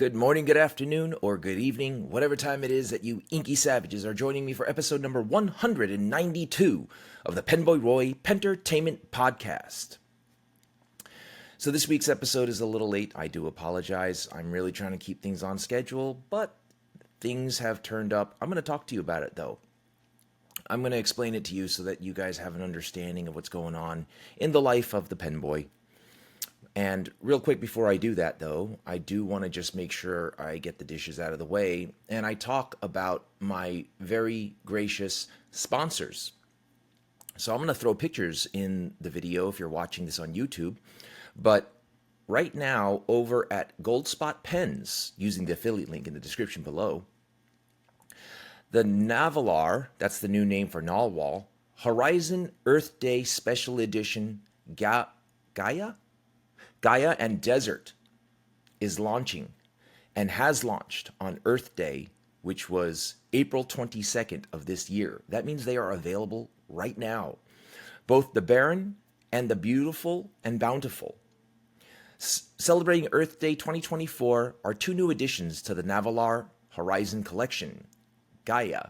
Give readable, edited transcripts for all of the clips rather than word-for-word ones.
Good morning, good afternoon, or good evening, whatever time it is that you inky savages are joining me for episode number 192 of the PenBoyRoy Pentertainment Podcast. So this week's episode is a little late. I do apologize. I'm really trying to keep things on schedule, but things have turned up. I'm going to talk to you about it, though. I'm going to explain it to you so that you guys have an understanding of what's going on in the life of the PenBoy. And real quick before I do that, though, I do want to just make sure I get the dishes out of the way, and I talk about my very gracious sponsors. So I'm going to throw pictures in the video if you're watching this on YouTube, but right now over at Gold Spot Pens, using the affiliate link in the description below, the Navalar, that's the new name for Narwhal, Horizon Earth Day Special Edition Gaia and Desert is launching and has launched on Earth Day, which was April 22nd of this year. That means they are available right now. Both the Barren and the Beautiful and Bountiful. Celebrating Earth Day 2024 are two new additions to the Navalar Horizon collection, Gaia.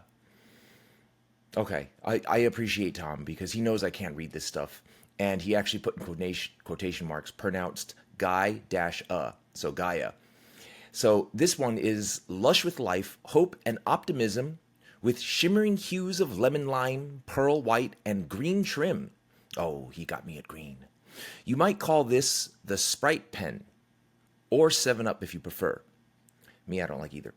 Okay, I appreciate Tom because he knows I can't read this stuff. And he actually put in quotation marks, pronounced so Gaia. So this one is lush with life, hope, and optimism with shimmering hues of lemon lime, pearl white, and green trim. Oh, he got me at green. You might call this the Sprite pen, or 7-Up if you prefer. Me, I don't like either.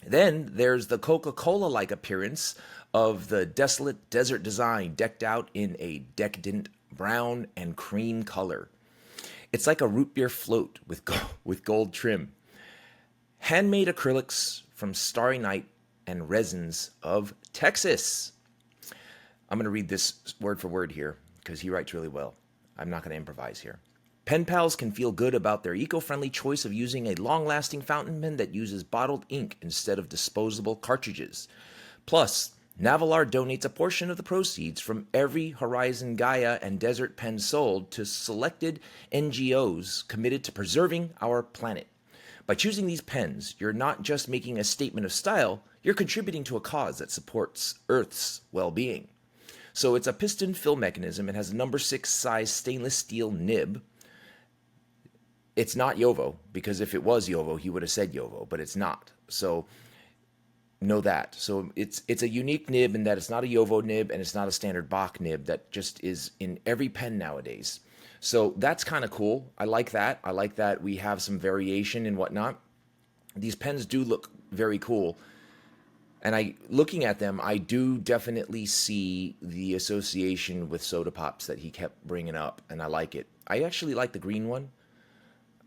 Then there's the Coca-Cola-like appearance of the desolate desert design decked out in a decadent brown and cream color. It's like a root beer float with gold trim. Handmade acrylics from Starry Night and resins of Texas. I'm going to read this word for word here because he writes really well. I'm not going to improvise here. Pen pals can feel good about their eco-friendly choice of using a long-lasting fountain pen that uses bottled ink instead of disposable cartridges. Plus, Navalar donates a portion of the proceeds from every Horizon Gaia and Desert pen sold to selected NGOs committed to preserving our planet. By choosing these pens, you're not just making a statement of style, you're contributing to a cause that supports Earth's well-being. So it's a piston fill mechanism. It has a number 6 size stainless steel nib. It's not Yovo, because if it was Yovo, he would have said Yovo, but it's not. So know that. So it's a unique nib in that it's not a Yovo nib and it's not a standard Bach nib that just is in every pen nowadays. So that's kind of cool. I like that. I like that we have some variation and whatnot. These pens do look very cool. And looking at them, I do definitely see the association with soda pops that he kept bringing up, and I like it. I actually like the green one.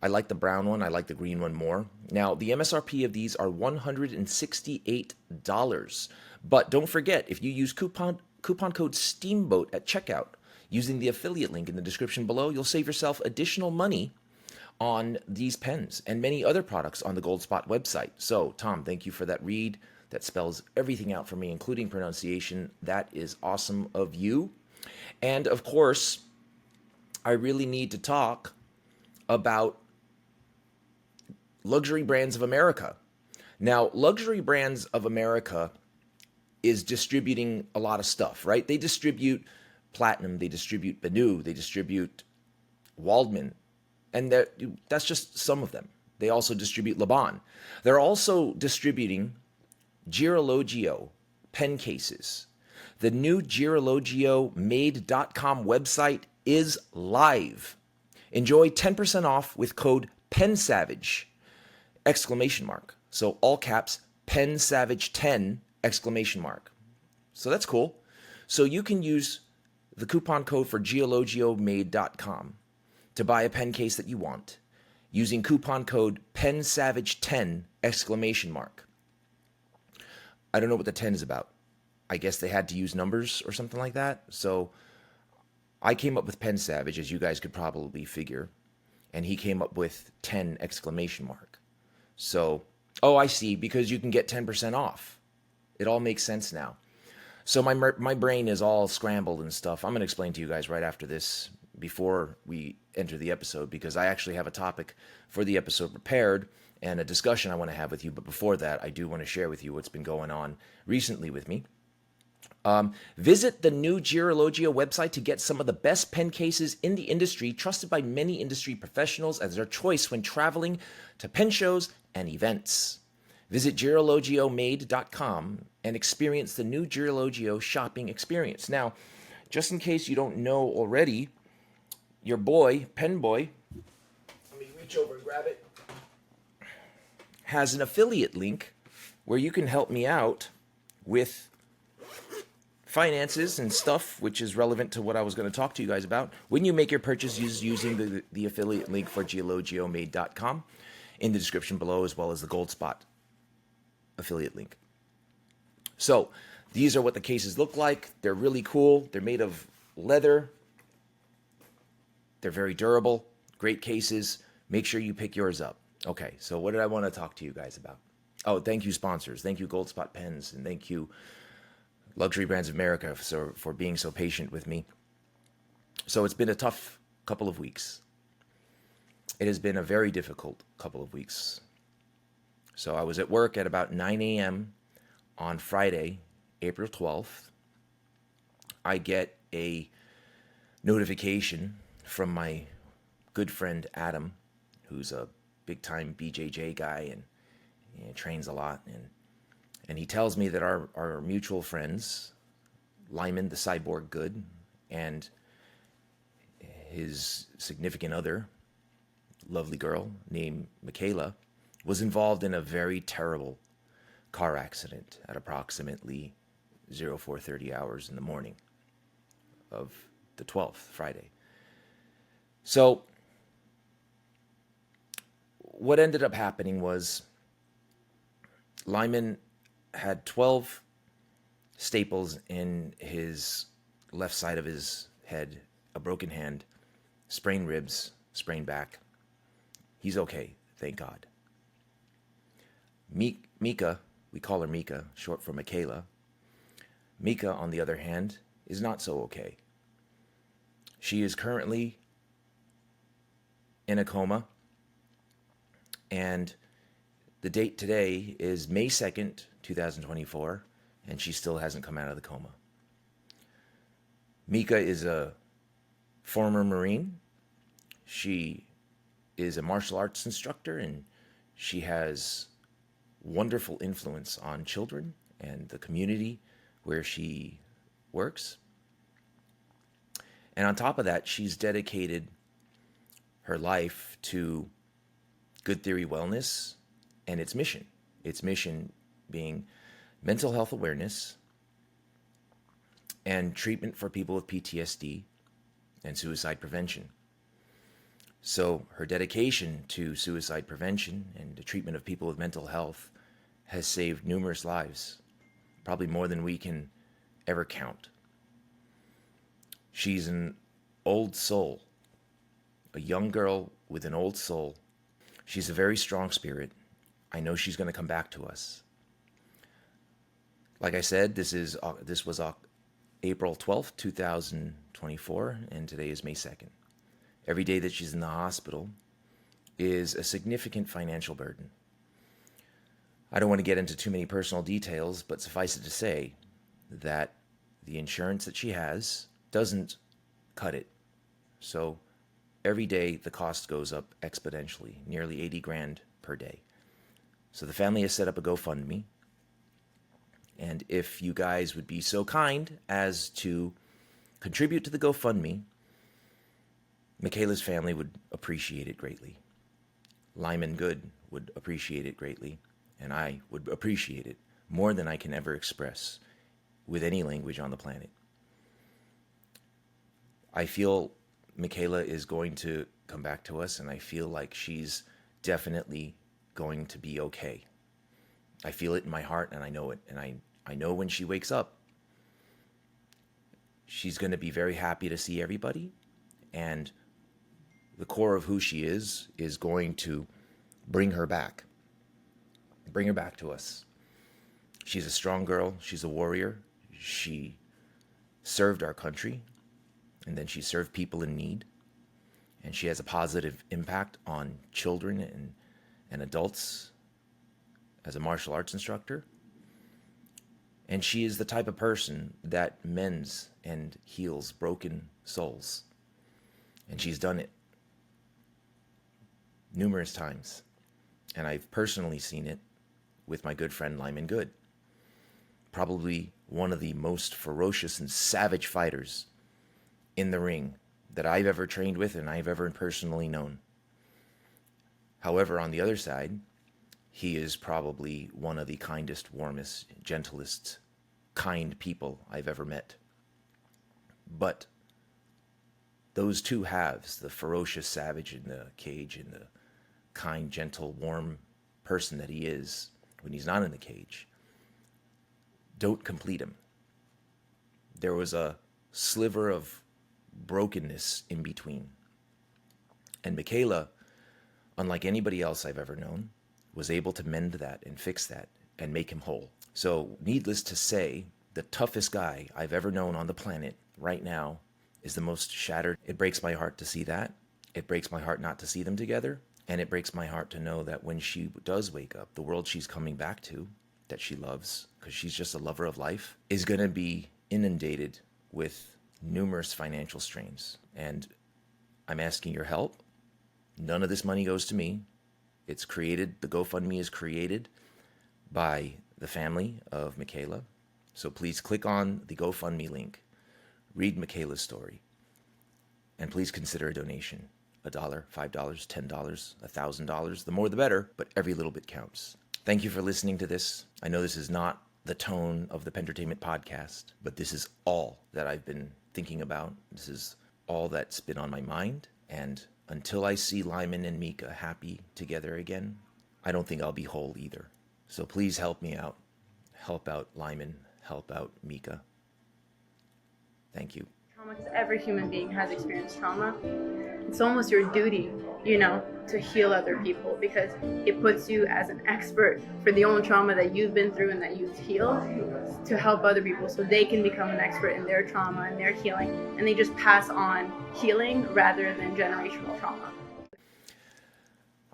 I like the brown one. I like the green one more. Now, the MSRP of these are $168. But don't forget, if you use coupon code STEAMBOAT at checkout, using the affiliate link in the description below, you'll save yourself additional money on these pens and many other products on the Gold Spot website. So, Tom, thank you for that read. That spells everything out for me, including pronunciation. That is awesome of you. And, of course, I really need to talk about Luxury Brands of America. Now, Luxury Brands of America is distributing a lot of stuff, right? They distribute Platinum, they distribute Benu, they distribute Waldman, and that's just some of them. They also distribute Laban. They're also distributing Girologio pen cases. The new GirologioMade.com website is live. Enjoy 10% off with code PENSAVAGE! So all caps, PENSAVAGE10! So that's cool. So you can use the coupon code for GirologioMade.com to buy a pen case that you want using coupon code PENSAVAGE10! I don't know what the 10 is about. I guess they had to use numbers or something like that. So I came up with Pen Savage, as you guys could probably figure, and he came up with 10! So, oh, I see, because you can get 10% off. It all makes sense now. So my brain is all scrambled and stuff. I'm going to explain to you guys right after this, before we enter the episode, because I actually have a topic for the episode prepared, and a discussion I want to have with you. But before that, I do want to share with you what's been going on recently with me. Visit the new Girologio website to get some of the best pen cases in the industry, trusted by many industry professionals as their choice when traveling to pen shows and events. Visit GirologioMade.com and experience the new Girologio shopping experience. Now, just in case you don't know already, your boy, PenBoy, let me reach over and grab it, has an affiliate link where you can help me out with finances and stuff, which is relevant to what I was going to talk to you guys about when you make your purchases using the affiliate link for GirologioMade.com in the description below, as well as the Gold Spot affiliate link. So these are what the cases look like. They're really cool. They're made of leather. They're very durable. Great cases. Make sure you pick yours up. Okay, so what did I want to talk to you guys about? Oh, thank you, sponsors. Thank you, Gold Spot Pens, and thank you, Luxury Brands of America, for being so patient with me. So it's been a tough couple of weeks. It has been a very difficult couple of weeks. So I was at work at about 9 a.m. on Friday, April 12th. I get a notification from my good friend Adam, who's a big-time BJJ guy and trains a lot, and he tells me that our mutual friends, Lyman the Cyborg Good, and his significant other, lovely girl named Michaela, was involved in a very terrible car accident at approximately 0430 hours in the morning of the 12th, Friday. So what ended up happening was Lyman had 12 staples in his left side of his head, a broken hand, sprained ribs, sprained back. He's okay, thank God. Mika, we call her Mika, short for Michaela. Mika, on the other hand, is not so okay. She is currently in a coma, and the date today is May 2nd, 2024, and she still hasn't come out of the coma. Mika is a former Marine. She is a martial arts instructor, and she has wonderful influence on children and the community where she works. And on top of that, she's dedicated her life to Good Theory Wellness and its mission. Its mission being mental health awareness and treatment for people with PTSD and suicide prevention. So her dedication to suicide prevention and the treatment of people with mental health has saved numerous lives, probably more than we can ever count. She's an old soul, a young girl with an old soul. She's a very strong spirit. I know she's going to come back to us. Like I said, this was April 12th, 2024, and today is May 2nd. Every day that she's in the hospital is a significant financial burden. I don't want to get into too many personal details, but suffice it to say that the insurance that she has doesn't cut it. So every day the cost goes up exponentially, nearly 80 grand per day. So the family has set up a GoFundMe. And if you guys would be so kind as to contribute to the GoFundMe, Michaela's family would appreciate it greatly. Lyman Good would appreciate it greatly. And I would appreciate it more than I can ever express with any language on the planet. I feel Michaela is going to come back to us, and I feel like she's definitely going to be okay. I feel it in my heart, and I know it. And I know when she wakes up, she's going to be very happy to see everybody. And the core of who she is going to bring her back. Bring her back to us. She's a strong girl. She's a warrior. She served our country, and then she served people in need. And she has a positive impact on children and adults as a martial arts instructor. And she is the type of person that mends and heals broken souls. And she's done it numerous times. And I've personally seen it with my good friend Lyman Good. Probably one of the most ferocious and savage fighters in the ring that I've ever trained with and I've ever personally known. However, on the other side, he is probably one of the kindest, warmest, gentlest, kind people I've ever met. But those two halves, the ferocious savage in the cage and the kind, gentle, warm person that he is when he's not in the cage, don't complete him. There was a sliver of brokenness in between. And Michaela, unlike anybody else I've ever known, was able to mend that and fix that and make him whole. So, needless to say, the toughest guy I've ever known on the planet right now is the most shattered. It breaks my heart to see that. It breaks my heart not to see them together. And it breaks my heart to know that when she does wake up, the world she's coming back to, that she loves, because she's just a lover of life, is going to be inundated with numerous financial strains. And I'm asking your help. None of this money goes to me. It's created, the GoFundMe is created by the family of Michaela. So please click on the GoFundMe link, read Michaela's story, and please consider a donation. $1, $5, $10, $1,000. The more the better, but every little bit counts. Thank you for listening to this. I know this is not the tone of the PenTertainment podcast, but this is all that I've been thinking about. This is all that's been on my mind. And until I see Lyman and Mika happy together again, I don't think I'll be whole either. So please help me out. Help out Lyman. Help out Mika. Thank you. Trauma, because every human being has experienced trauma. It's almost your duty, to heal other people, because it puts you as an expert for the own trauma that you've been through and that you've healed, to help other people so they can become an expert in their trauma and their healing, and they just pass on healing rather than generational trauma.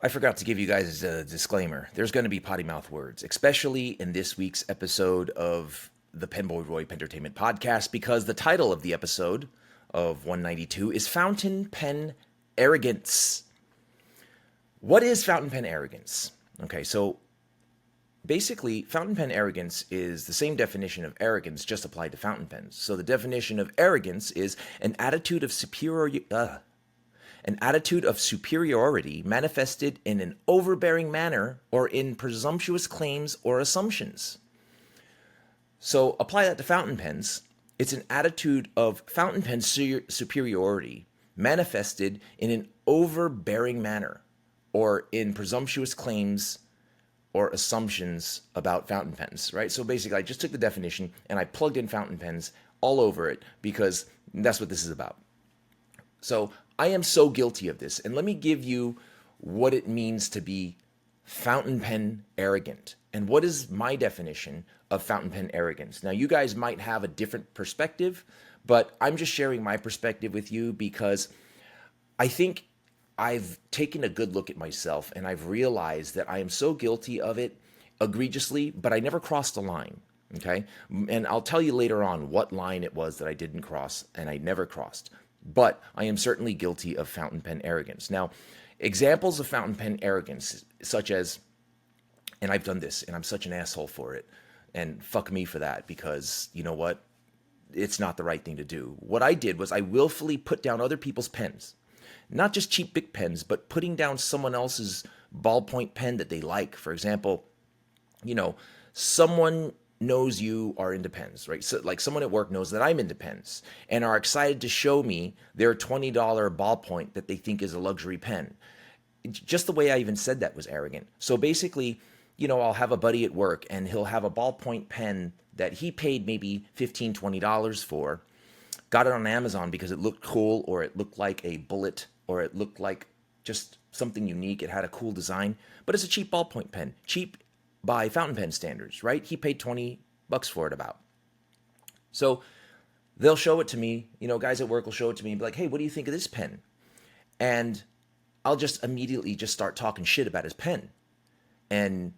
I forgot to give you guys a disclaimer. There's going to be potty mouth words, especially in this week's episode of the PenBoyRoy PenTertainment podcast, because the title of the episode of 192 is Fountain Pen Arrogance. What is fountain pen arrogance? Okay, so basically, fountain pen arrogance is the same definition of arrogance, just applied to fountain pens. So the definition of arrogance is an attitude of superiority manifested in an overbearing manner or in presumptuous claims or assumptions. So apply that to fountain pens. It's an attitude of fountain pen superiority manifested in an overbearing manner or in presumptuous claims or assumptions about fountain pens, right? So basically, I just took the definition and I plugged in fountain pens all over it because that's what this is about. So I am so guilty of this. And let me give you what it means to be fountain pen arrogant. And what is my definition of fountain pen arrogance? Now, you guys might have a different perspective, but I'm just sharing my perspective with you because I think I've taken a good look at myself and I've realized that I am so guilty of it egregiously, but I never crossed the line, okay? And I'll tell you later on what line it was that I didn't cross and I never crossed. But I am certainly guilty of fountain pen arrogance. Now, examples of fountain pen arrogance, such as, and I've done this, and I'm such an asshole for it, and fuck me for that, because you know what? It's not the right thing to do. What I did was I willfully put down other people's pens. Not just cheap Bic pens, but putting down someone else's ballpoint pen that they like. For example, someone knows you are into pens, right? So like someone at work knows that I'm into pens and are excited to show me their $20 ballpoint that they think is a luxury pen. Just the way I even said that was arrogant. So basically, I'll have a buddy at work and he'll have a ballpoint pen that he paid maybe $15, $20 for, got it on Amazon because it looked cool, or it looked like a bullet, or it looked like just something unique. It had a cool design, but it's a cheap ballpoint pen. Cheap by fountain pen standards, right? He paid $20 for it about. So they'll show it to me, guys at work will show it to me and be like, hey, what do you think of this pen? And I'll just immediately just start talking shit about his pen. And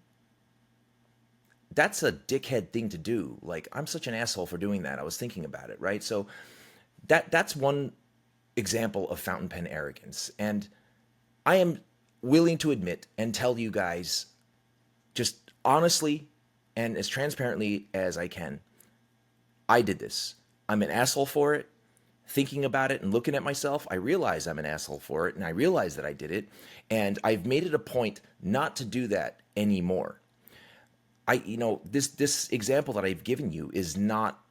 that's a dickhead thing to do. Like, I'm such an asshole for doing that. I was thinking about it, right? So that's one example of fountain pen arrogance. And I am willing to admit and tell you guys just honestly and as transparently as I can, I did this. I'm an asshole for it. Thinking about it and looking at myself, I realize I'm an asshole for it, and I realize that I did it, and I've made it a point not to do that anymore. This example that I've given you is not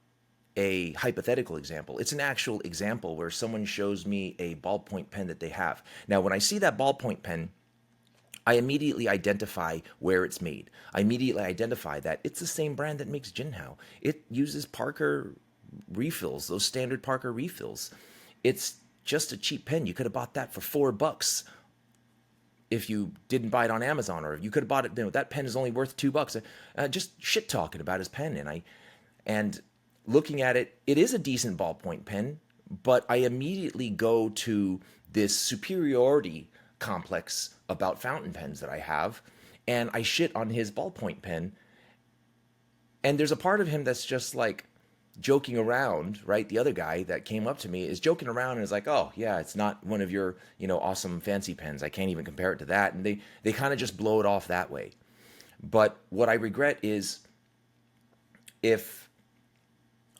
a hypothetical example. It's an actual example where someone shows me a ballpoint pen that they have. Now, when I see that ballpoint pen, I immediately identify where it's made. I immediately identify that it's the same brand that makes Jinhao. It uses Parker refills, those standard Parker refills. It's just a cheap pen. You could have bought that for $4 if you didn't buy it on Amazon, or you could have bought it. That pen is only worth $2. Just shit talking about his pen, and looking at it, it is a decent ballpoint pen, but I immediately go to this superiority complex about fountain pens that I have, and I shit on his ballpoint pen. And there's a part of him that's just like joking around, right? The other guy that came up to me is joking around and is like, "Oh, yeah, it's not one of your, awesome fancy pens. I can't even compare it to that." And they kind of just blow it off that way. But what I regret is, if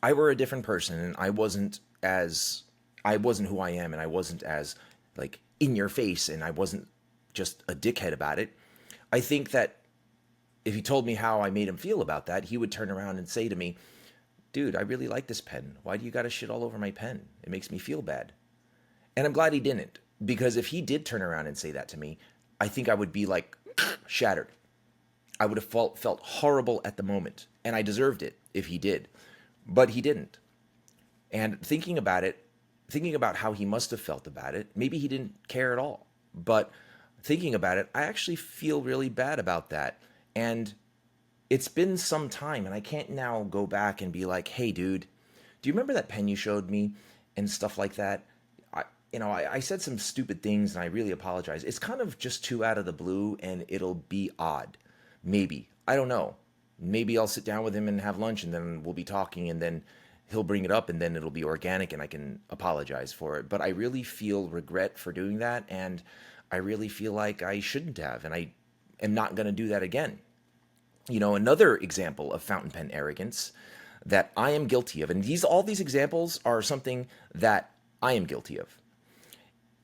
I were a different person and I wasn't who I am, and I wasn't as like in your face, and I wasn't just a dickhead about it, I think that if he told me how I made him feel about that, he would turn around and say to me, "Dude, I really like this pen. Why do you got to shit all over my pen? It makes me feel bad." And I'm glad he didn't, because if he did turn around and say that to me, I think I would be like shattered. I would have felt horrible at the moment, and I deserved it if he did. But he didn't. And thinking about how he must have felt about it, maybe he didn't care at all. But thinking about it, I actually feel really bad about that. And it's been some time, and I can't now go back and be like, "Hey, dude, do you remember that pen you showed me?" and stuff like that. I said some stupid things, and I really apologize. It's kind of just too out of the blue, and it'll be odd. Maybe. I don't know. Maybe I'll sit down with him and have lunch, and then we'll be talking, and then he'll bring it up, and then it'll be organic, and I can apologize for it. But I really feel regret for doing that, and I really feel like I shouldn't have, and I am not going to do that again. Another example of fountain pen arrogance that I am guilty of, and all these examples are something that I am guilty of,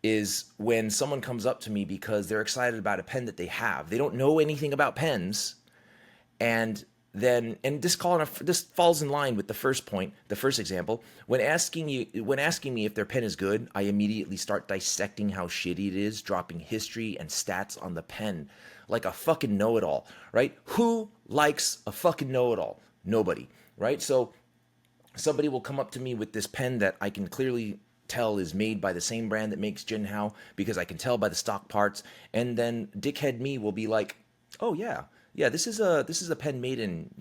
is when someone comes up to me because they're excited about a pen that they have. They don't know anything about pens, and this falls in line with the first point, the first example. When asking me if their pen is good, I immediately start dissecting how shitty it is, dropping history and stats on the pen like a fucking know-it-all, right? Who likes a fucking know-it-all? Nobody, right? So somebody will come up to me with this pen that I can clearly tell is made by the same brand that makes Jinhao, because I can tell by the stock parts, and then dickhead me will be like, "Oh yeah, this is a pen made in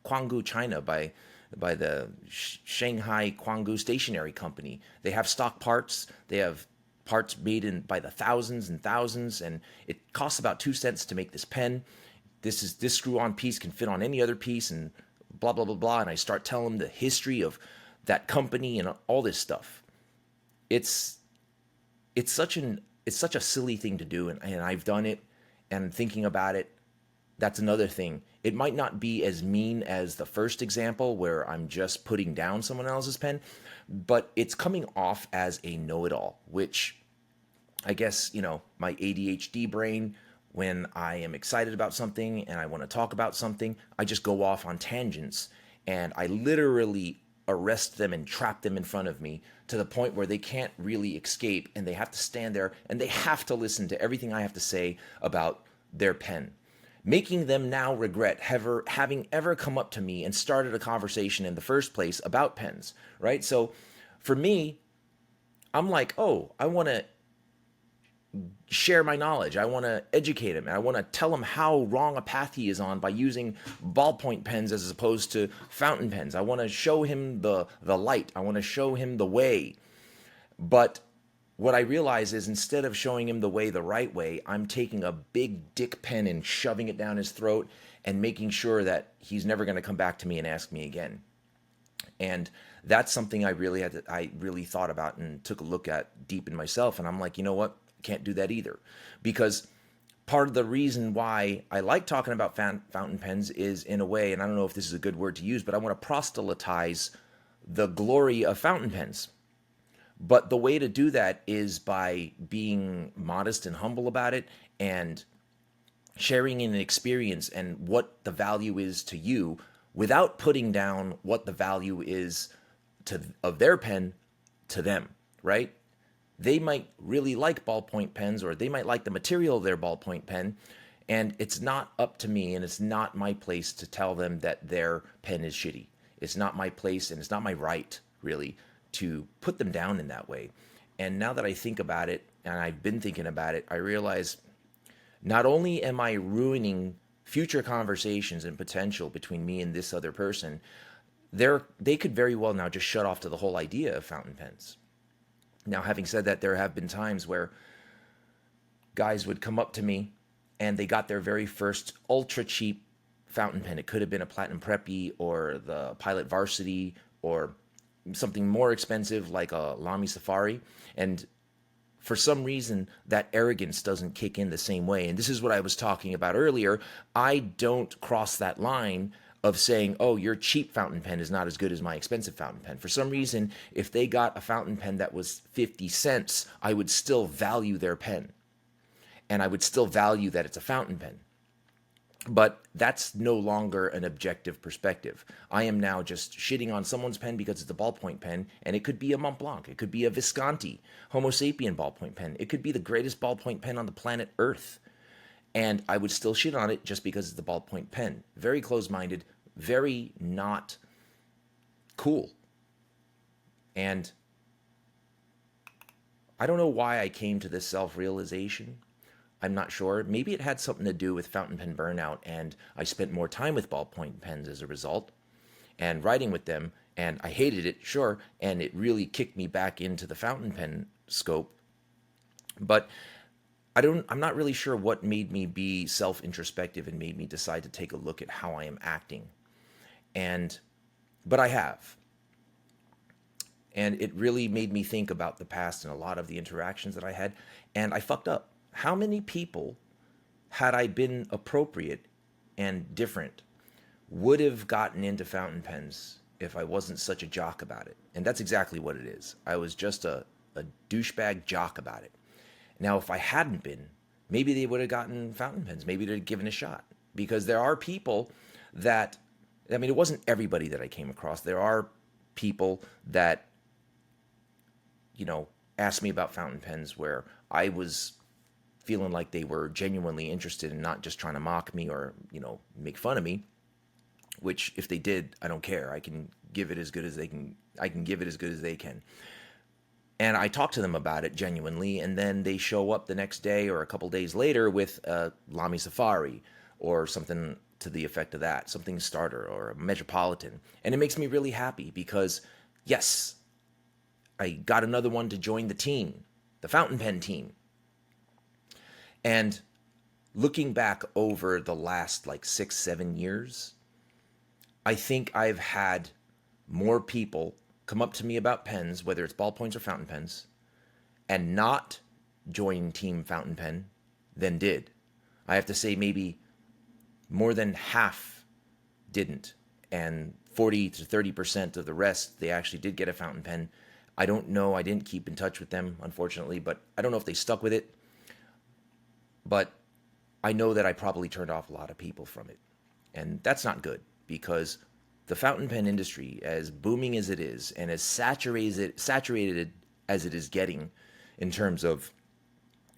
Guangzhou, China by the Shanghai Guangzhou Stationery Company. They have stock parts. They have parts made by the thousands and thousands, and it costs about 2 cents to make this pen. This screw-on piece can fit on any other piece, and blah blah blah blah." And I start telling them the history of that company and all this stuff. It's such a silly thing to do, and I've done it. And thinking about it, that's another thing. It might not be as mean as the first example where I'm just putting down someone else's pen, but it's coming off as a know-it-all, which I guess, my ADHD brain, when I am excited about something and I want to talk about something, I just go off on tangents, and I literally arrest them and trap them in front of me to the point where they can't really escape, and they have to stand there and they have to listen to everything I have to say about their pen, making them now regret having ever come up to me and started a conversation in the first place about pens, right? So for me, I'm like, "Oh, I want to share my knowledge. I want to educate him. And I want to tell him how wrong a path he is on by using ballpoint pens as opposed to fountain pens. I want to show him the light. I want to show him the way." But what I realize is instead of showing him the right way, I'm taking a big dick pen and shoving it down his throat and making sure that he's never going to come back to me and ask me again. And that's something I really thought about and took a look at deep in myself. And I'm like, you know what? I can't do that either. Because part of the reason why I like talking about fountain pens is, in a way, and I don't know if this is a good word to use, but I want to proselytize the glory of fountain pens. But the way to do that is by being modest and humble about it, and sharing an experience and what the value is to you, without putting down what the value is of their pen to them, right? They might really like ballpoint pens, or they might like the material of their ballpoint pen, and it's not up to me, and it's not my place to tell them that their pen is shitty. It's not my place, and it's not my right, really, to put them down in that way. And now that I think about it, and I've been thinking about it, I realize not only am I ruining future conversations and potential between me and this other person, they could very well now just shut off to the whole idea of fountain pens. Now, having said that, there have been times where guys would come up to me and they got their very first ultra cheap fountain pen. It could have been a Platinum Preppy or the Pilot Varsity or something more expensive like a Lamy Safari. And for some reason, that arrogance doesn't kick in the same way. And this is what I was talking about earlier. I don't cross that line of saying, oh, your cheap fountain pen is not as good as my expensive fountain pen. For some reason, if they got a fountain pen that was 50 cents, I would still value their pen. And I would still value that it's a fountain pen. But that's no longer an objective perspective. I am now just shitting on someone's pen because it's a ballpoint pen, and it could be a Mont Blanc, it could be a Visconti, Homo sapien ballpoint pen, it could be the greatest ballpoint pen on the planet Earth. And I would still shit on it just because it's the ballpoint pen. Very close-minded, very not cool. And I don't know why I came to this self-realization. I'm not sure. Maybe it had something to do with fountain pen burnout, and I spent more time with ballpoint pens as a result, and writing with them, and I hated it, sure, and it really kicked me back into the fountain pen scope. But I'm not really sure what made me be self-introspective and made me decide to take a look at how I am acting. But I have. And it really made me think about the past and a lot of the interactions that I had, and I fucked up. How many people, had I been appropriate and different, would have gotten into fountain pens if I wasn't such a jock about it? And that's exactly what it is. I was just a douchebag jock about it. Now, if I hadn't been, maybe they would have gotten fountain pens. Maybe they'd given a shot. Because there are people that, I mean, it wasn't everybody that I came across. There are people that, asked me about fountain pens where I was feeling like they were genuinely interested and not just trying to mock me or, make fun of me, which if they did, I don't care. I can give it as good as they can. I can give it as good as they can. And I talk to them about it genuinely, and then they show up the next day or a couple days later with a Lamy Safari or something to the effect of that, something starter or a Metropolitan. And it makes me really happy because, yes, I got another one to join the team, the fountain pen team. And looking back over the last 6-7 years, I think I've had more people come up to me about pens, whether it's ballpoints or fountain pens, and not join Team Fountain Pen than did. I have to say maybe more than half didn't, and 40 to 30% of the rest, they actually did get a fountain pen. I don't know. I didn't keep in touch with them, unfortunately, but I don't know if they stuck with it. But I know that I probably turned off a lot of people from it. And that's not good, because the fountain pen industry, as booming as it is and as saturated as it is getting in terms of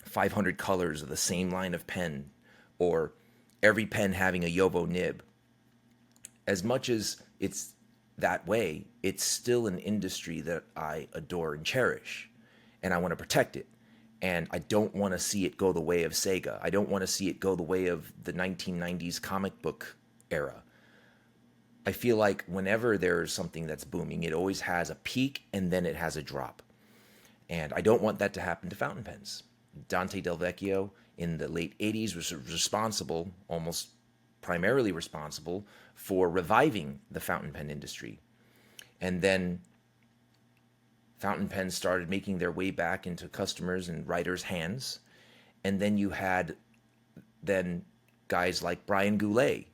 500 colors of the same line of pen, or every pen having a Yovo nib, as much as it's that way, it's still an industry that I adore and cherish, and I want to protect it. And I don't want to see it go the way of Sega. I don't want to see it go the way of the 1990s comic book era. I feel like whenever there's something that's booming, it always has a peak and then it has a drop. And I don't want that to happen to fountain pens. Dante Del Vecchio in the late 80s was responsible, almost primarily responsible, for reviving the fountain pen industry. And then fountain pens started making their way back into customers and writers' hands. And then you had then guys like Brian Goulet,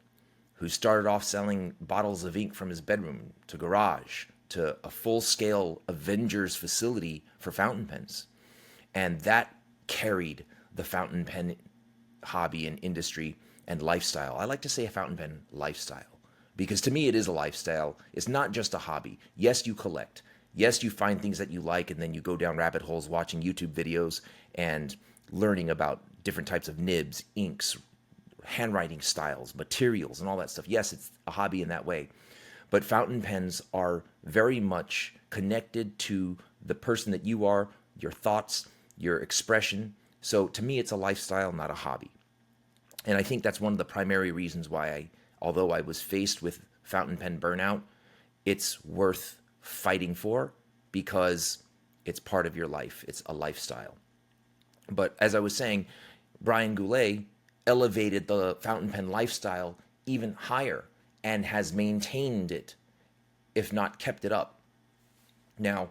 who started off selling bottles of ink from his bedroom to garage to a full-scale Avengers facility for fountain pens. And that carried the fountain pen hobby and industry and lifestyle. I like to say a fountain pen lifestyle because to me it is a lifestyle. It's not just a hobby. Yes, you collect. Yes, you find things that you like and then you go down rabbit holes watching YouTube videos and learning about different types of nibs, inks, handwriting styles, materials, and all that stuff. Yes, it's a hobby in that way. But fountain pens are very much connected to the person that you are, your thoughts, your expression. So to me, it's a lifestyle, not a hobby. And I think that's one of the primary reasons why although I was faced with fountain pen burnout, it's worth fighting for because it's part of your life. It's a lifestyle. But as I was saying, Brian Goulet elevated the fountain pen lifestyle even higher and has maintained it, if not kept it up. Now,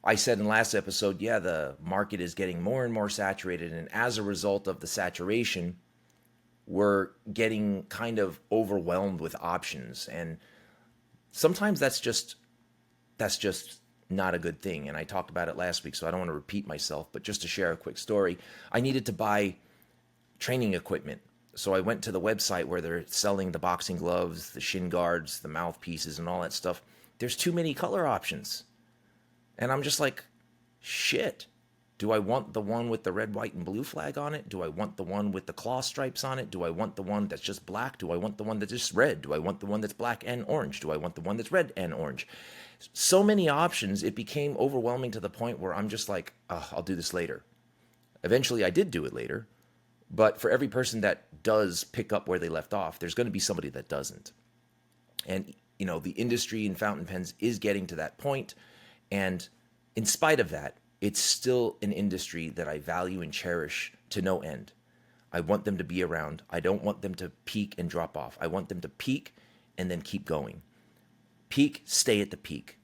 I said in last episode, yeah, the market is getting more and more saturated, and as a result of the saturation, we're getting kind of overwhelmed with options, and sometimes that's just not a good thing. And I talked about it last week, so I don't want to repeat myself, but just to share a quick story, I needed to buy training equipment. So I went to the website where they're selling the boxing gloves, the shin guards, the mouthpieces, and all that stuff. There's too many color options. And I'm just like, shit. Do I want the one with the red, white, and blue flag on it? Do I want the one with the claw stripes on it? Do I want the one that's just black? Do I want the one that's just red? Do I want the one that's black and orange? Do I want the one that's red and orange? So many options, it became overwhelming to the point where I'm just like, oh, I'll do this later. Eventually, I did do it later. But for every person that does pick up where they left off, there's going to be somebody that doesn't. And, the industry in fountain pens is getting to that point. And in spite of that, it's still an industry that I value and cherish to no end. I want them to be around. I don't want them to peak and drop off. I want them to peak and then keep going. Peak, stay at the peak.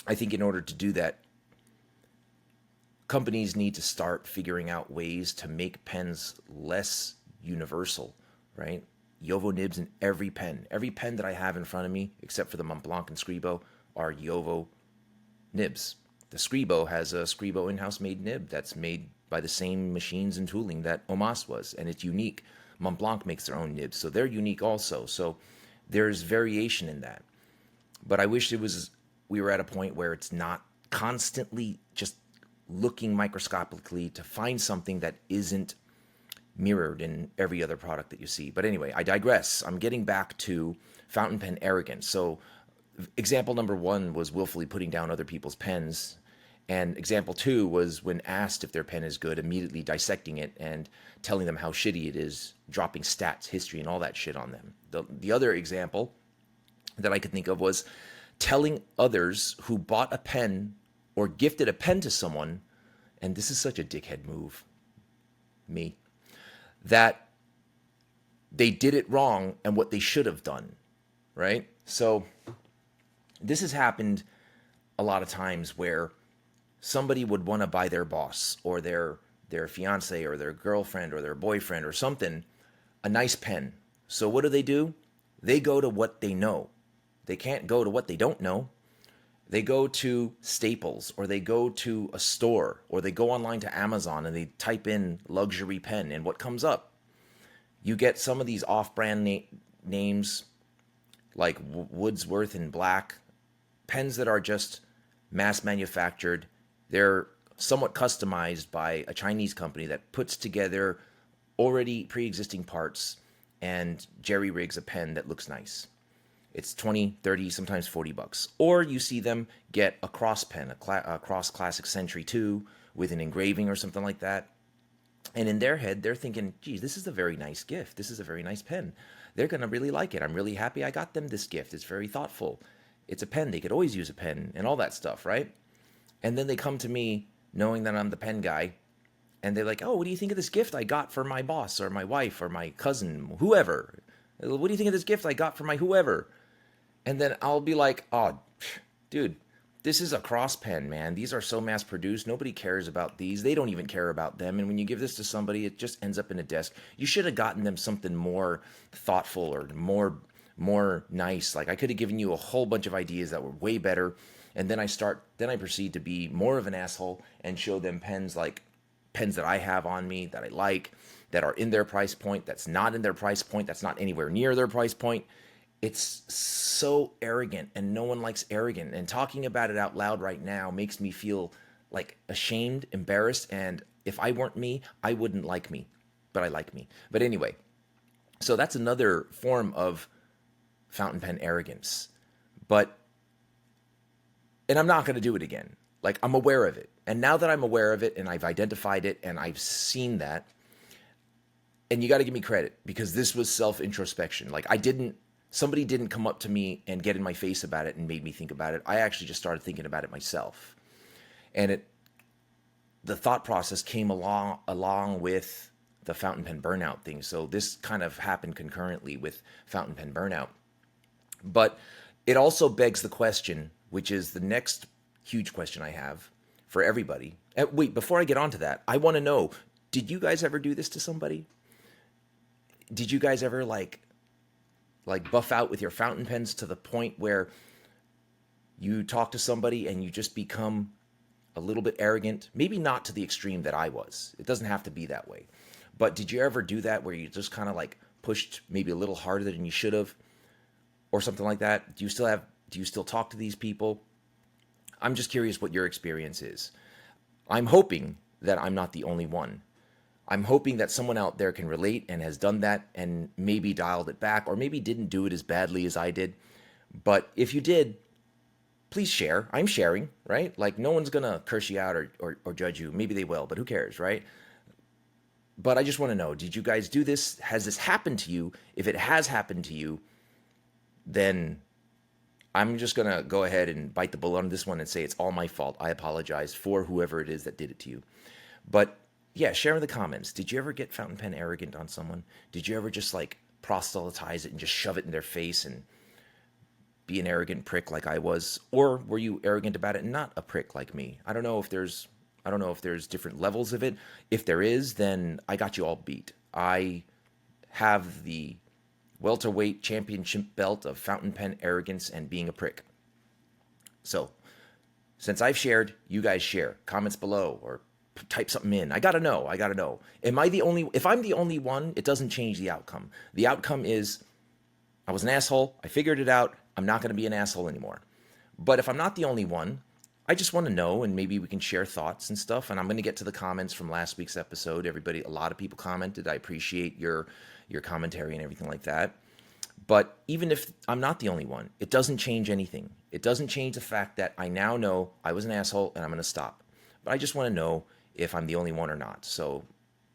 I think in order to do that, companies need to start figuring out ways to make pens less universal, right? Jowo nibs in every pen. Every pen that I have in front of me, except for the Montblanc and Scribo, are Jowo nibs. The Scribo has a Scribo in-house made nib that's made by the same machines and tooling that Omas was, and it's unique. Montblanc makes their own nibs, so they're unique also. So there's variation in that. But I wish we were at a point where it's not constantly just looking microscopically to find something that isn't mirrored in every other product that you see. But anyway, I digress. I'm getting back to fountain pen arrogance. So example number 1 was willfully putting down other people's pens. And example 2 was when asked if their pen is good, immediately dissecting it and telling them how shitty it is, dropping stats, history, and all that shit on them. The other example that I could think of was telling others who bought a pen or gifted a pen to someone, and this is such a dickhead move, me, that they did it wrong and what they should have done, right? So this has happened a lot of times where somebody would want to buy their boss or their fiance or their girlfriend or their boyfriend or something a nice pen. So what do? They go to what they know. They can't go to what they don't know. They go to Staples or they go to a store or they go online to Amazon and they type in luxury pen, and what comes up? You get some of these off-brand names like Woodsworth and Black, pens that are just mass manufactured. They're somewhat customized by a Chinese company that puts together already pre-existing parts and jerry-rigs a pen that looks nice. It's 20, 30, sometimes $40. Or you see them get a cross pen, a cross classic Century 2 with an engraving or something like that. And in their head, they're thinking, geez, this is a very nice gift. This is a very nice pen. They're going to really like it. I'm really happy I got them this gift. It's very thoughtful. It's a pen. They could always use a pen and all that stuff, right? And then they come to me knowing that I'm the pen guy, and they're like, "Oh, what do you think of this gift I got for my boss or my wife or my cousin, whoever? What do you think of this gift I got for my whoever?" And then I'll be like, "Oh, dude, this is a cross pen, man. These are so mass produced. Nobody cares about these. They don't even care about them. And when you give this to somebody, it just ends up in a desk. You should have gotten them something more thoughtful or more nice. Like I could have given you a whole bunch of ideas that were way better. And then I proceed to be more of an asshole and show them pens like pens that I have on me that I like, that are in their price point, that's not in their price point, that's not anywhere near their price point. It's so arrogant, and no one likes arrogant. And talking about it out loud right now makes me feel like ashamed, embarrassed, and if I weren't me, I wouldn't like me. But I like me. But anyway, so that's another form of fountain pen arrogance. But and I'm not going to do it again. Like I'm aware of it. And now that I'm aware of it and I've identified it and I've seen that, and you got to give me credit because this was self-introspection. Like somebody didn't come up to me and get in my face about it and made me think about it. I actually just started thinking about it myself. And the thought process came along with the fountain pen burnout thing. So this kind of happened concurrently with fountain pen burnout. But it also begs the question, which is the next huge question I have for everybody. Wait, before I get on to that, I want to know, did you guys ever do this to somebody? Did you guys ever like buff out with your fountain pens to the point where you talk to somebody and you just become a little bit arrogant? Maybe not to the extreme that I was. It doesn't have to be that way. But did you ever do that where you just kind of like pushed maybe a little harder than you should have or something like that? Do you still talk to these people? I'm just curious what your experience is. I'm hoping that I'm not the only one. I'm hoping that someone out there can relate and has done that and maybe dialed it back or maybe didn't do it as badly as I did. But if you did, please share. I'm sharing, right? Like no one's going to curse you out or judge you. Maybe they will, but who cares, right? But I just want to know, did you guys do this? Has this happened to you? If it has happened to you, then I'm just going to go ahead and bite the bullet on this one and say it's all my fault. I apologize for whoever it is that did it to you. But yeah, share in the comments. Did you ever get fountain pen arrogant on someone? Did you ever just like proselytize it and just shove it in their face and be an arrogant prick like I was? Or were you arrogant about it and not a prick like me? I don't know if there's different levels of it. If there is, then I got you all beat. I have the welterweight championship belt of fountain pen arrogance and being a prick. So, since I've shared, you guys share. Comments below or type something in. I gotta know. If I'm the only one, it doesn't change the outcome. The outcome is I was an asshole. I figured it out. I'm not going to be an asshole anymore. But if I'm not the only one, I just want to know, and maybe we can share thoughts and stuff. And I'm going to get to the comments from last week's episode. A lot of people commented. I appreciate your commentary and everything like that. But even if I'm not the only one, it doesn't change anything. It doesn't change the fact that I now know I was an asshole and I'm going to stop. But I just want to know if I'm the only one or not. So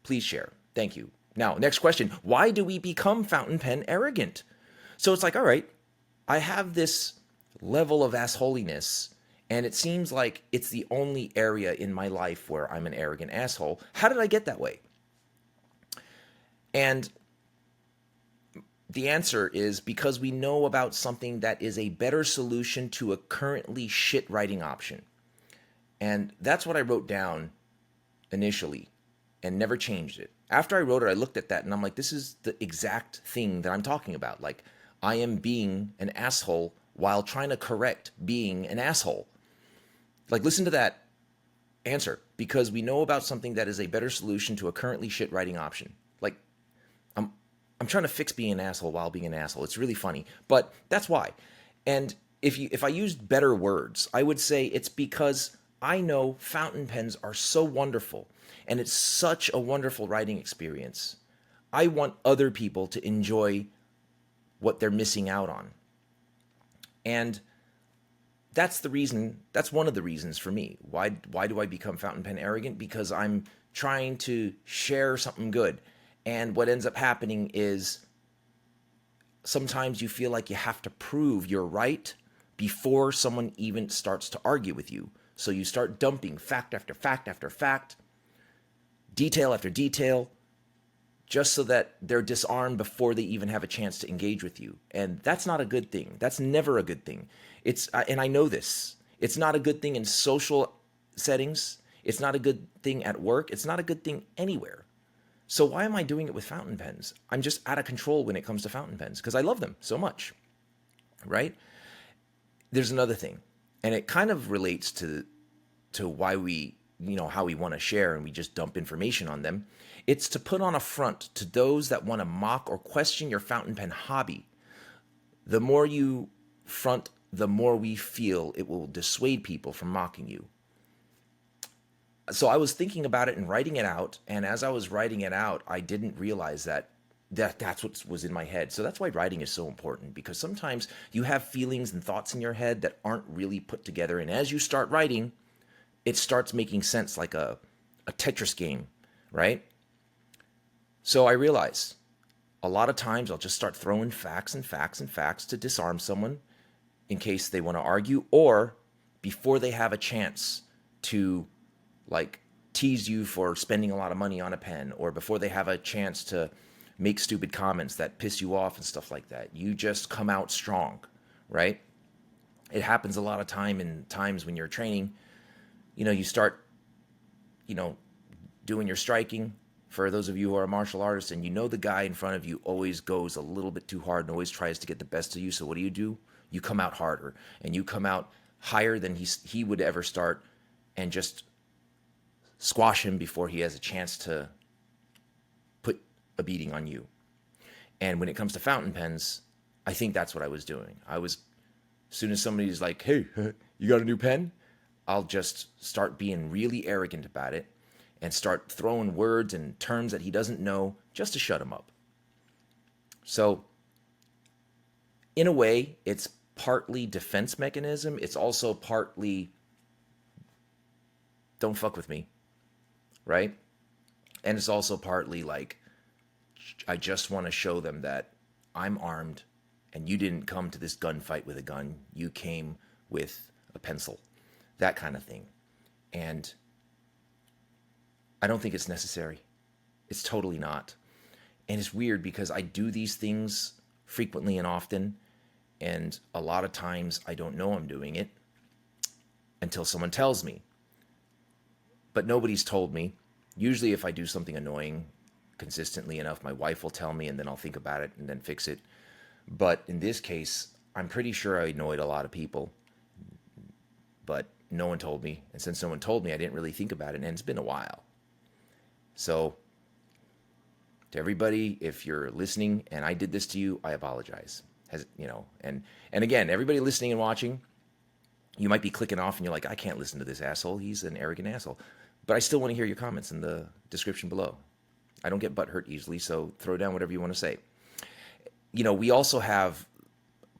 please share. Thank you. Now, next question. Why do we become fountain pen arrogant? So it's like, all right, I have this level of assholiness, and it seems like it's the only area in my life where I'm an arrogant asshole. How did I get that way? And the answer is because we know about something that is a better solution to a currently shit writing option. And that's what I wrote down initially and never changed it. After I wrote it, I looked at that and I'm like, this is the exact thing that I'm talking about. Like, I am being an asshole while trying to correct being an asshole. Like, listen to that answer. Because we know about something that is a better solution to a currently shit writing option. Like, I'm trying to fix being an asshole while being an asshole. It's really funny, but that's why. And if I used better words, I would say it's because I know fountain pens are so wonderful, and it's such a wonderful writing experience. I want other people to enjoy what they're missing out on. And that's the reason, that's one of the reasons for me. Why do I become fountain pen arrogant? Because I'm trying to share something good. And what ends up happening is sometimes you feel like you have to prove you're right before someone even starts to argue with you. So you start dumping fact after fact after fact, detail after detail, just so that they're disarmed before they even have a chance to engage with you. And that's not a good thing. That's never a good thing. And I know this. It's not a good thing in social settings. It's not a good thing at work. It's not a good thing anywhere. So why am I doing it with fountain pens? I'm just out of control when it comes to fountain pens because I love them so much, right? There's another thing, and it kind of relates to why we, how we want to share and we just dump information on them. It's to put on a front to those that want to mock or question your fountain pen hobby. The more you front, the more we feel it will dissuade people from mocking you. So I was thinking about it and writing it out, and as I was writing it out, I didn't realize that's what was in my head. So that's why writing is so important, because sometimes you have feelings and thoughts in your head that aren't really put together, and as you start writing, it starts making sense like a Tetris game, right? So I realized a lot of times I'll just start throwing facts and facts and facts to disarm someone in case they want to argue, or before they have a chance to like tease you for spending a lot of money on a pen, or before they have a chance to make stupid comments that piss you off and stuff like that. You just come out strong, right? It happens a lot of times when you're training. You start, doing your striking. For those of you who are martial artists, and the guy in front of you always goes a little bit too hard and always tries to get the best of you. So what do? You come out harder, and you come out higher than he would ever start, and just squash him before he has a chance to put a beating on you. And when it comes to fountain pens, I think that's what I was doing. As soon as somebody's like, hey, you got a new pen? I'll just start being really arrogant about it and start throwing words and terms that he doesn't know just to shut him up. So in a way, it's partly defense mechanism. It's also partly don't fuck with me, right? And it's also partly like I just want to show them that I'm armed and you didn't come to this gunfight with a gun. You came with a pencil, that kind of thing. And I don't think it's necessary. It's totally not. And it's weird because I do these things frequently and often, and a lot of times I don't know I'm doing it until someone tells me. But nobody's told me. Usually if I do something annoying consistently enough, my wife will tell me, and then I'll think about it and then fix it. But in this case, I'm pretty sure I annoyed a lot of people, but no one told me. And since no one told me, I didn't really think about it, and it's been a while. So to everybody, if you're listening and I did this to you, I apologize. And again, everybody listening and watching, you might be clicking off and you're like, I can't listen to this asshole. He's an arrogant asshole. But I still want to hear your comments in the description below. I don't get butthurt easily, so throw down whatever you want to say. We also have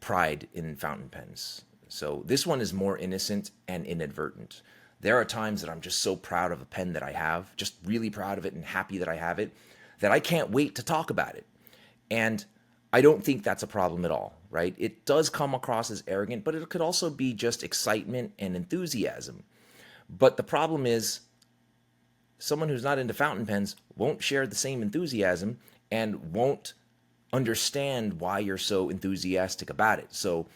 pride in fountain pens. So this one is more innocent and inadvertent. There are times that I'm just so proud of a pen that I have, just really proud of it and happy that I have it, that I can't wait to talk about it. And I don't think that's a problem at all, right? It does come across as arrogant, but it could also be just excitement and enthusiasm. But the problem is, someone who's not into fountain pens won't share the same enthusiasm and won't understand why you're so enthusiastic about it. So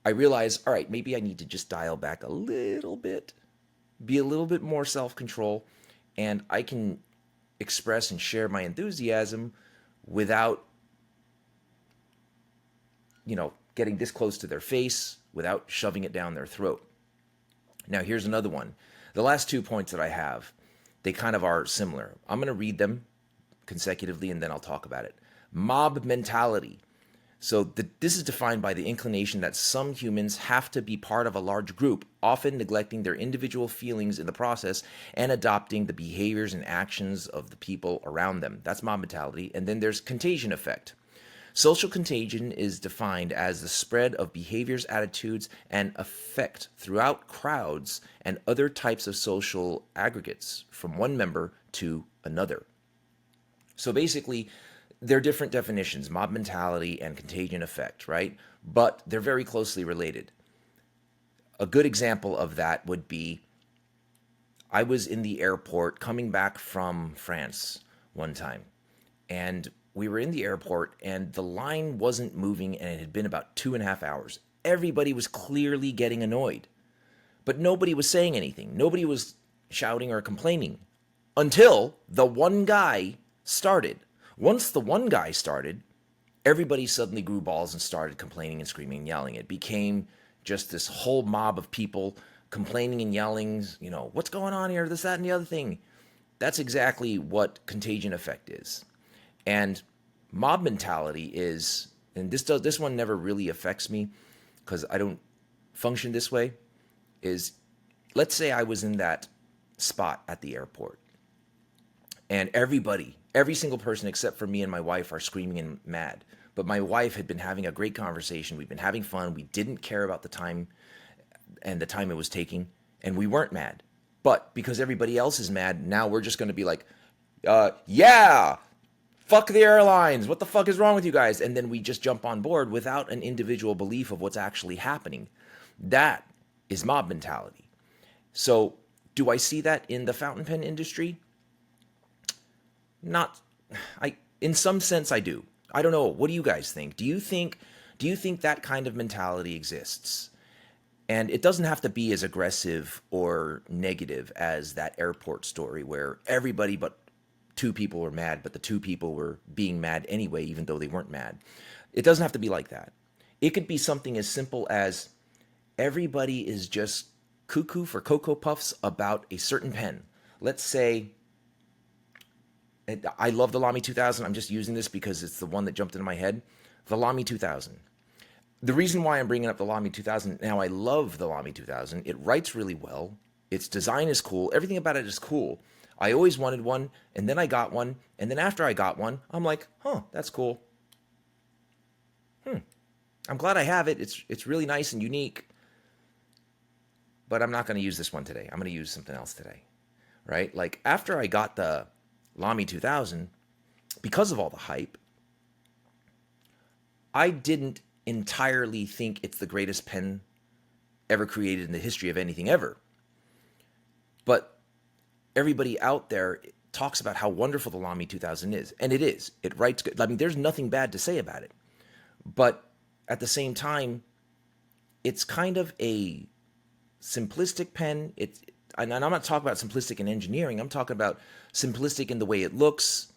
I realized, all right, maybe I need to just dial back a little bit, be a little bit more self-control, and I can express and share my enthusiasm without, getting this close to their face, without shoving it down their throat. Now, here's another one. The last 2 points that I have, they kind of are similar. I'm going to read them consecutively, and then I'll talk about it. Mob mentality. So this is defined by the inclination that some humans have to be part of a large group, often neglecting their individual feelings in the process and adopting the behaviors and actions of the people around them. That's mob mentality. And then there's contagion effect. Social contagion is defined as the spread of behaviors, attitudes, and affect throughout crowds and other types of social aggregates from one member to another. So basically, they're different definitions, mob mentality and contagion effect, right? But they're very closely related. A good example of that would be I was in the airport coming back from France one time, and we were in the airport, and the line wasn't moving, and it had been about 2.5 hours. Everybody was clearly getting annoyed, but nobody was saying anything. Nobody was shouting or complaining until the one guy started. Once the one guy started, everybody suddenly grew balls and started complaining and screaming and yelling. It became just this whole mob of people complaining and yelling, what's going on here, this, that, and the other thing. That's exactly what contagion effect is. And mob mentality is, and this one never really affects me because I don't function this way, is let's say I was in that spot at the airport and every single person except for me and my wife are screaming and mad. But my wife had been having a great conversation. We've been having fun. We didn't care about the time and the time it was taking, and we weren't mad. But because everybody else is mad, now we're just going to be like, yeah, fuck the airlines. What the fuck is wrong with you guys? And then we just jump on board without an individual belief of what's actually happening. That is mob mentality. So do I see that in the fountain pen industry? In some sense I do. I don't know. What do you guys think? Do you think that kind of mentality exists? And it doesn't have to be as aggressive or negative as that airport story where everybody but two people were mad, but the two people were being mad anyway, even though they weren't mad. It doesn't have to be like that. It could be something as simple as everybody is just cuckoo for Cocoa Puffs about a certain pen. Let's say, I love the Lamy 2000. I'm just using this because it's the one that jumped into my head. The Lamy 2000. The reason why I'm bringing up the Lamy 2000, now I love the Lamy 2000. It writes really well. Its design is cool. Everything about it is cool. I always wanted one, and then I got one, and then after I got one, I'm like, that's cool. I'm glad I have it. It's really nice and unique. But I'm not going to use this one today. I'm going to use something else today, right? Like after I got the Lamy 2000, because of all the hype, I didn't entirely think it's the greatest pen ever created in the history of anything ever. But everybody out there talks about how wonderful the Lamy 2000 is, and it is. It writes good. I mean, there's nothing bad to say about it. But at the same time, it's kind of a simplistic pen. And I'm not talking about simplistic in engineering. I'm talking about simplistic in the way it looks.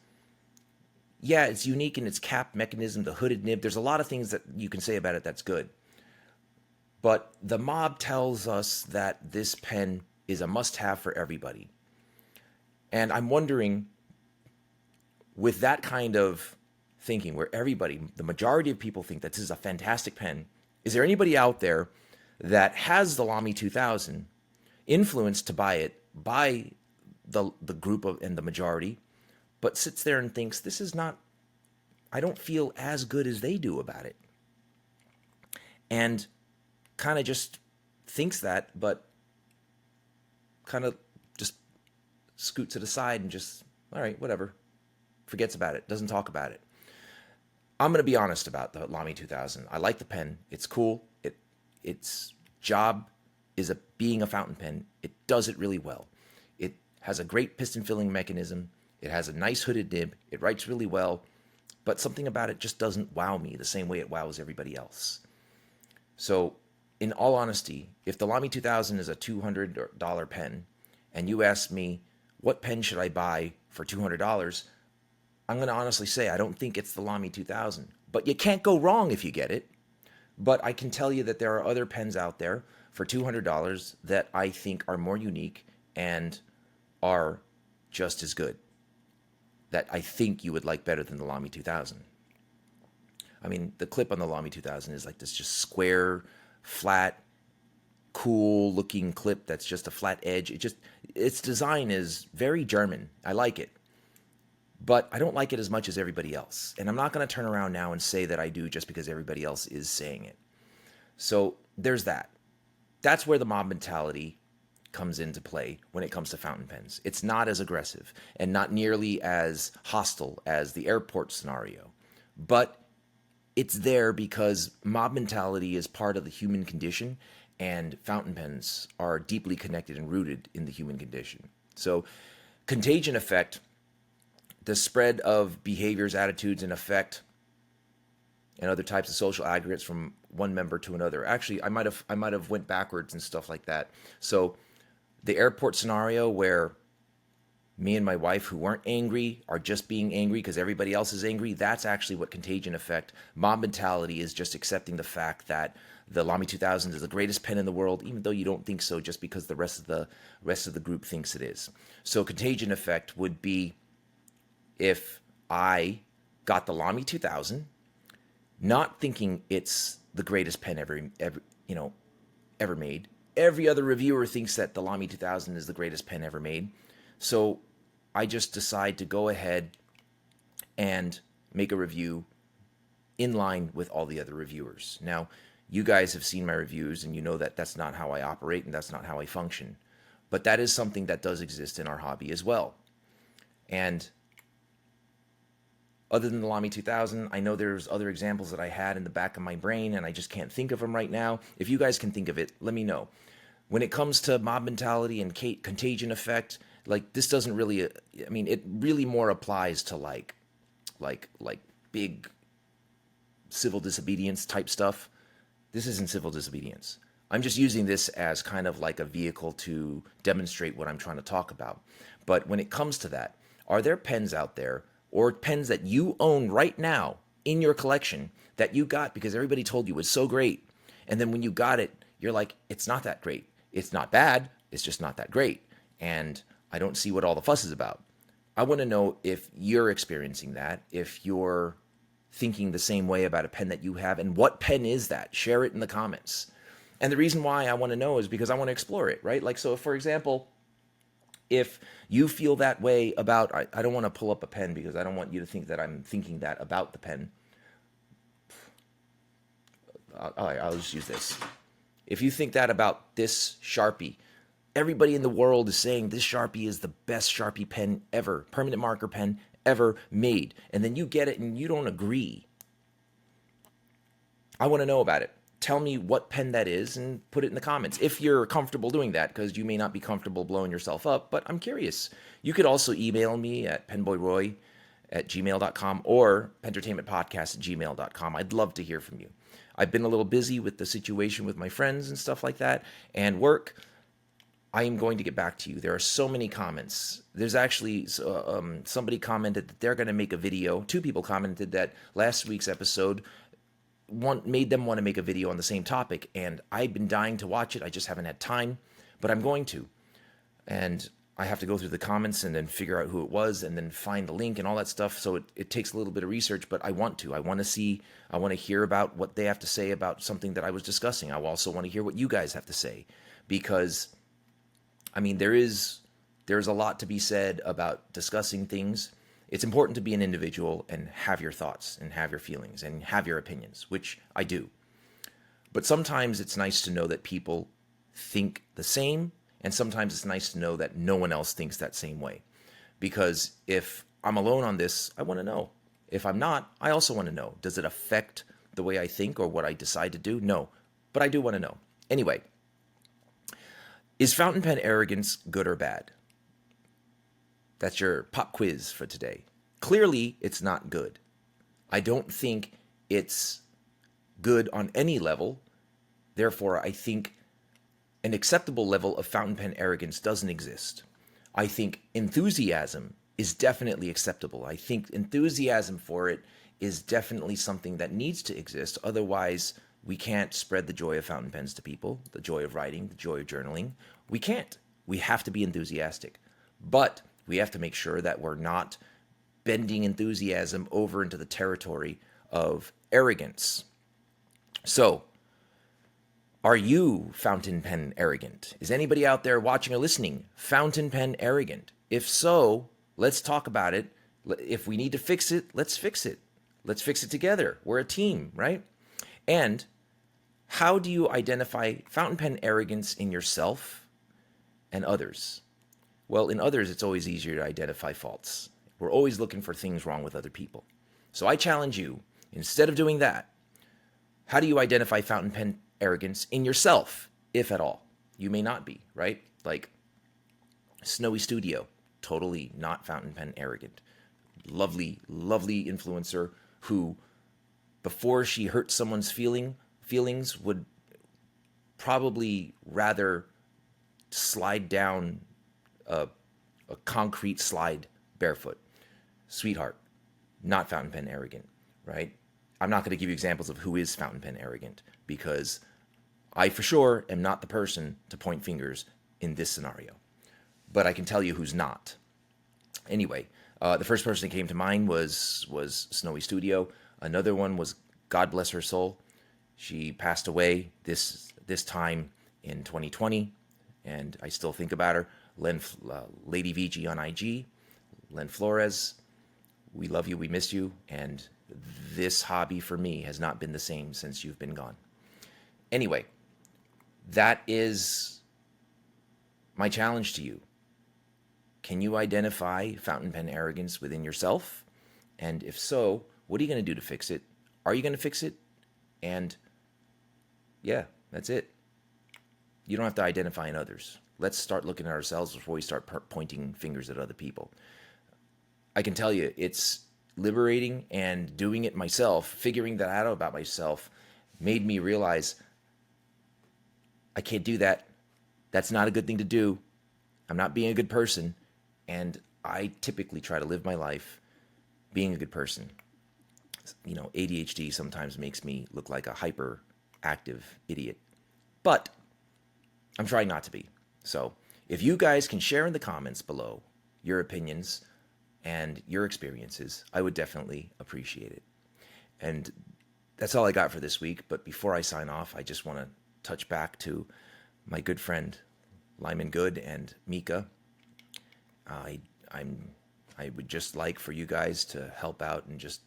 Yeah, it's unique in its cap mechanism, the hooded nib. There's a lot of things that you can say about it that's good. But the mob tells us that this pen is a must-have for everybody. And I'm wondering, with that kind of thinking, where the majority of people think that this is a fantastic pen, is there anybody out there that has the Lamy 2000, influenced to buy it by the group and the majority, but sits there and thinks, this is not, I don't feel as good as they do about it. And kind of just thinks that, but kind of just scoots it aside and just, all right, whatever. Forgets about it, doesn't talk about it. I'm going to be honest about the Lamy 2000. I like the pen. It's cool. Its job is being a fountain pen. It does it really well. It has a great piston filling mechanism. It has a nice hooded nib. It writes really well, but something about it just doesn't wow me the same way it wows everybody else. So, in all honesty, if the Lamy 2000 is a $200 pen, and you ask me, what pen should I buy for $200? I'm going to honestly say I don't think it's the Lamy 2000. But you can't go wrong if you get it. But I can tell you that there are other pens out there for $200 that I think are more unique and are just as good, that I think you would like better than the Lamy 2000. I mean, the clip on the Lamy 2000 is like this just square, flat, cool looking clip that's just a flat edge. Its design is very German. I like it. But I don't like it as much as everybody else. And I'm not going to turn around now and say that I do just because everybody else is saying it. So there's that. That's where the mob mentality comes into play when it comes to fountain pens. It's not as aggressive and not nearly as hostile as the airport scenario. But it's there because mob mentality is part of the human condition. and fountain pens are deeply connected and rooted in the human condition. So, contagion effect, the spread of behaviors, attitudes, and effect, and other types of social aggregates from one member to another. Actually, I might have went backwards and stuff like that. So, the airport scenario where me and my wife, who weren't angry, are just being angry because everybody else is angry. That's actually what contagion effect. Mob mentality is just accepting the fact that the Lamy 2000 is the greatest pen in the world, even though you don't think so, just because the rest of the group thinks it is. So contagion effect would be if I got the Lamy 2000, not thinking it's the greatest pen ever made. Every other reviewer thinks that the Lamy 2000 is the greatest pen ever made. So I just decide to go ahead and make a review in line with all the other reviewers. Now, you guys have seen my reviews and you know that that's not how I operate and that's not how I function. But that is something that does exist in our hobby as well. And other than the Lamy 2000, I know there's other examples that I had in the back of my brain and I just can't think of them right now. If you guys can think of it, let me know. When it comes to mob mentality and contagion effect, like this doesn't really, it really more applies to like big civil disobedience type stuff. This isn't civil disobedience. I'm just using this as kind of like a vehicle to demonstrate what I'm trying to talk about. But when it comes to that, are there pens out there or pens that you own right now in your collection that you got because everybody told you it's so great? And then when you got it, you're like, it's not that great. It's not bad. It's just not that great. And I don't see what all the fuss is about. I want to know if you're experiencing that, if you're thinking the same way about a pen that you have, and what pen is that? Share it in the comments. And the reason why I want to know is because I want to explore it, right? Like, so if, for example, if you feel that way about, I don't want to pull up a pen because I don't want you to think that I'm thinking that about the pen. I'll just use this. If you think that about this Sharpie, everybody in the world is saying this Sharpie is the best Sharpie pen ever, permanent marker pen ever made. And then you get it and you don't agree. I want to know about it. Tell me what pen that is and put it in the comments if you're comfortable doing that, because you may not be comfortable blowing yourself up, but I'm curious. You could also email me at PenBoyRoy@gmail.com or pentertainmentpodcast@gmail.com. I'd love to hear from you. I've been a little busy with the situation with my friends and stuff like that and work. I am going to get back to you. There are so many comments. There's actually somebody commented that they're going to make a video. Two people commented that last week's episode made them want to make a video on the same topic, and I've been dying to watch it. I just haven't had time, but I'm going to. And I have to go through the comments and then figure out who it was and then find the link and all that stuff. So it takes a little bit of research, but I want to. I want to hear about what they have to say about something that I was discussing. I also want to hear what you guys have to say, because there's a lot to be said about discussing things. It's important to be an individual and have your thoughts and have your feelings and have your opinions, which I do. But sometimes it's nice to know that people think the same, and sometimes it's nice to know that no one else thinks that same way. Because if I'm alone on this, I want to know. If I'm not, I also want to know. Does it affect the way I think or what I decide to do? No, but I do want to know. Anyway, is fountain pen arrogance good or bad? That's your pop quiz for today. Clearly, it's not good. I don't think it's good on any level. Therefore, I think an acceptable level of fountain pen arrogance doesn't exist. I think enthusiasm is definitely acceptable. I think enthusiasm for it is definitely something that needs to exist. Otherwise, we can't spread the joy of fountain pens to people, the joy of writing, the joy of journaling. We can't. We have to be enthusiastic. But we have to make sure that we're not bending enthusiasm over into the territory of arrogance. So, are you fountain pen arrogant? Is anybody out there watching or listening fountain pen arrogant? If so, let's talk about it. If we need to fix it, let's fix it. Let's fix it together. We're a team, right? And how do you identify fountain pen arrogance in yourself and others? Well, in others, it's always easier to identify faults. We're always looking for things wrong with other people. So I challenge you, instead of doing that, how do you identify fountain pen arrogance in yourself? if at all. You may not be, right? Like Snowy Studio, totally not fountain pen arrogant. Lovely, lovely influencer who, before she hurt someone's feelings, would probably rather slide down a concrete slide barefoot. Sweetheart, not fountain pen arrogant, right? I'm not going to give you examples of who is fountain pen arrogant because I for sure am not the person to point fingers in this scenario. But I can tell you who's not. Anyway, the first person that came to mind was Snowy Studio. Another one was, God bless her soul, she passed away this time in 2020, and I still think about her. Lady VG on IG, Len Flores, we love you, we miss you, and this hobby for me has not been the same since you've been gone. Anyway, that is my challenge to you. Can you identify fountain pen arrogance within yourself? And if so, what are you going to do to fix it? Are you going to fix it? And yeah, that's it. You don't have to identify in others. Let's start looking at ourselves before we start pointing fingers at other people. I can tell you, it's liberating, and doing it myself, figuring that out about myself, made me realize I can't do that. That's not a good thing to do. I'm not being a good person. And I typically try to live my life being a good person. You know, ADHD sometimes makes me look like a hyperactive idiot. But I'm trying not to be. So if you guys can share in the comments below your opinions and your experiences, I would definitely appreciate it. And that's all I got for this week. But before I sign off, I just want to touch back to my good friend Lyman Good and Mika. I would just like for you guys to help out and just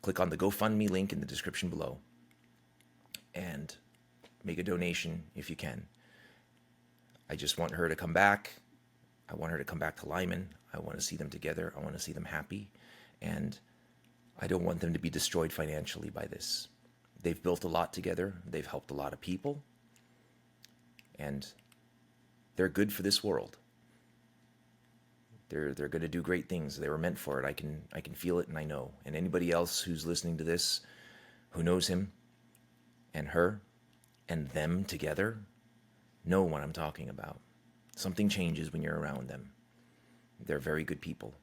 click on the GoFundMe link in the description below and make a donation if you can. I just want her to come back. I want her to come back to Lyman. I want to see them together. I want to see them happy. And I don't want them to be destroyed financially by this. They've built a lot together. They've helped a lot of people. And they're good for this world. They're going to do great things. They were meant for it. I can feel it, and I know. And anybody else who's listening to this, who knows him and her and them together, know what I'm talking about. Something changes when you're around them. They're very good people.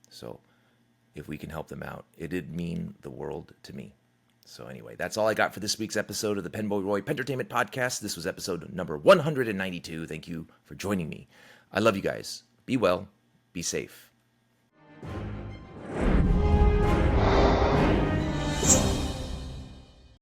So if we can help them out, it'd mean the world to me. So anyway, that's all I got for this week's episode of the PenBoyRoy Pentertainment Podcast. This was episode number 192. Thank you for joining me. I love you guys. Be well. Be safe.